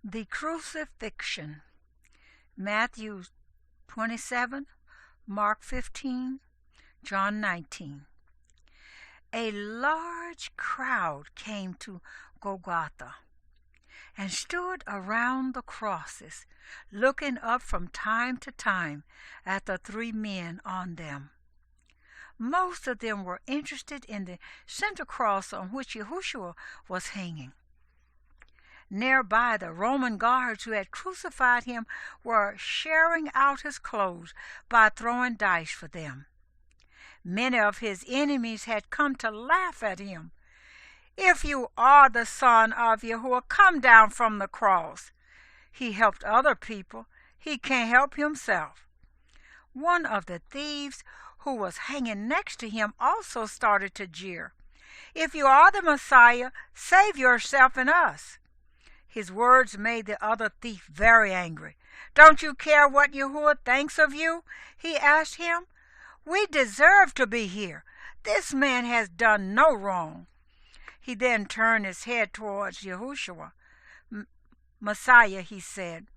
The Crucifixion. Matthew 27, Mark 15, John 19. A large crowd came to Golgotha and stood around the crosses, looking up from time to time at the three men on them. Most of them were interested in the center cross on which Yahoshua was hanging. Nearby, the Roman guards who had crucified him were sharing out his clothes by throwing dice for them. Many of his enemies had come to laugh at him. "If you are the Son of Yahuwah, come down from the cross. He helped other people. He can't help himself." One of the thieves who was hanging next to him also started to jeer. "If you are the Messiah, save yourself and us." His words made the other thief very angry. "Don't you care what Yahuwah thinks of you?" he asked him. "We deserve to be here. This man has done no wrong." He then turned his head towards Yahushua. "Messiah," he said,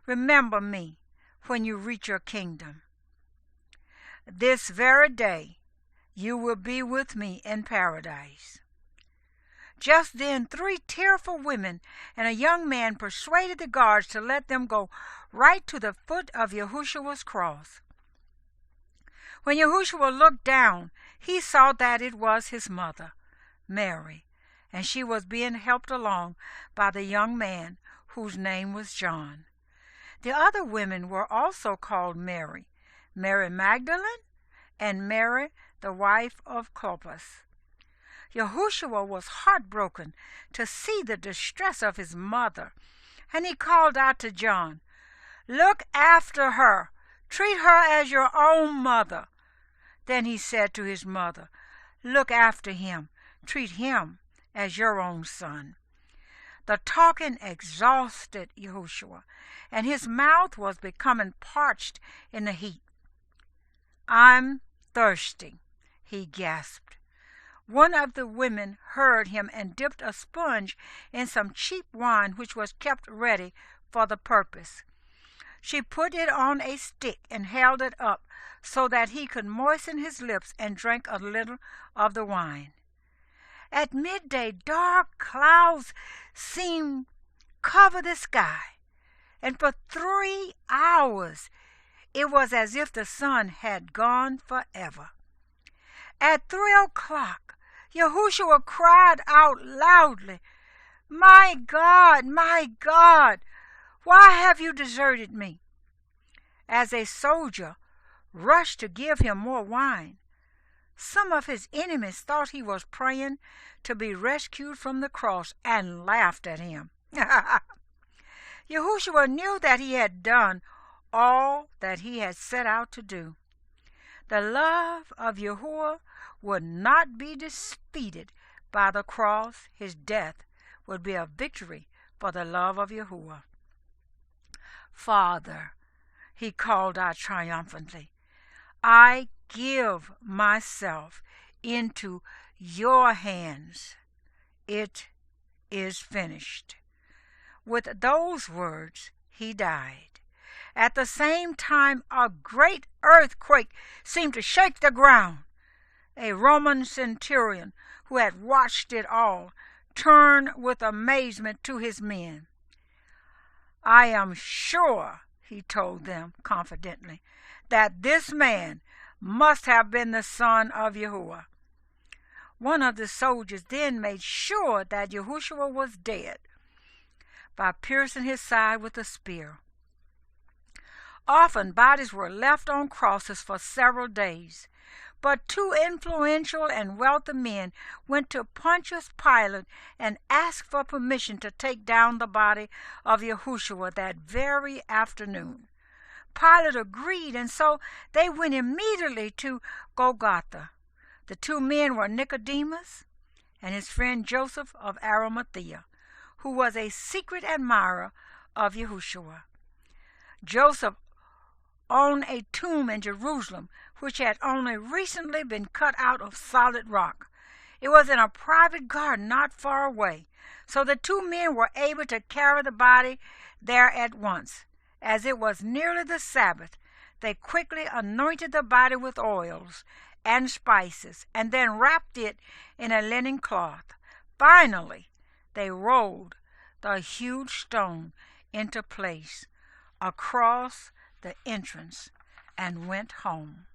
"remember me when you reach your kingdom. This very day you will be with me in paradise." Just then 3 tearful women and a young man persuaded the guards to let them go right to the foot of Yahushua's cross. When Yahushua looked down, he saw that it was his mother, Mary, and she was being helped along by the young man whose name was John. The other women were also called Mary, Mary Magdalene, and Mary, the wife of Clopas. Yahushua was heartbroken to see the distress of his mother, and he called out to John, "Look after her. Treat her as your own mother." Then he said to his mother, "Look after him. Treat him as your own son." The talking exhausted Yahushua, and his mouth was becoming parched in the heat. "I'm thirsty," he gasped. One of the women heard him and dipped a sponge in some cheap wine which was kept ready for the purpose. She put it on a stick and held it up so that he could moisten his lips and drink a little of the wine. At midday, dark clouds seemed cover the sky, and for 3 hours it was as if the sun had gone forever. At 3 o'clock, Yahushua cried out loudly, my God, why have you deserted me?" As a soldier rushed to give him more wine, some of his enemies thought he was praying to be rescued from the cross and laughed at him. Yahushua knew that he had done all that he had set out to do. The love of Yahuwah would not be defeated by the cross. His death would be a victory for the love of Yahuwah. "Father," he called out triumphantly, "I give myself into your hands. It is finished." With those words, he died. At the same time, a great earthquake seemed to shake the ground. A Roman centurion who had watched it all turned with amazement to his men. "I am sure," he told them confidently, "that this man must have been the Son of Yahuwah." One of the soldiers then made sure that Yahushua was dead by piercing his side with a spear. Often bodies were left on crosses for several days, but 2 influential and wealthy men went to Pontius Pilate and asked for permission to take down the body of Yahushua that very afternoon. Pilate agreed, and so they went immediately to Golgotha. The 2 men were Nicodemus and his friend Joseph of Arimathea, who was a secret admirer of Yahushua. Joseph owned a tomb in Jerusalem which had only recently been cut out of solid rock. It was in a private garden not far away, so the two men were able to carry the body there at once. As it was nearly the Sabbath, they quickly anointed the body with oils and spices, and then wrapped it in a linen cloth. Finally, they rolled the huge stone into place across the entrance and went home.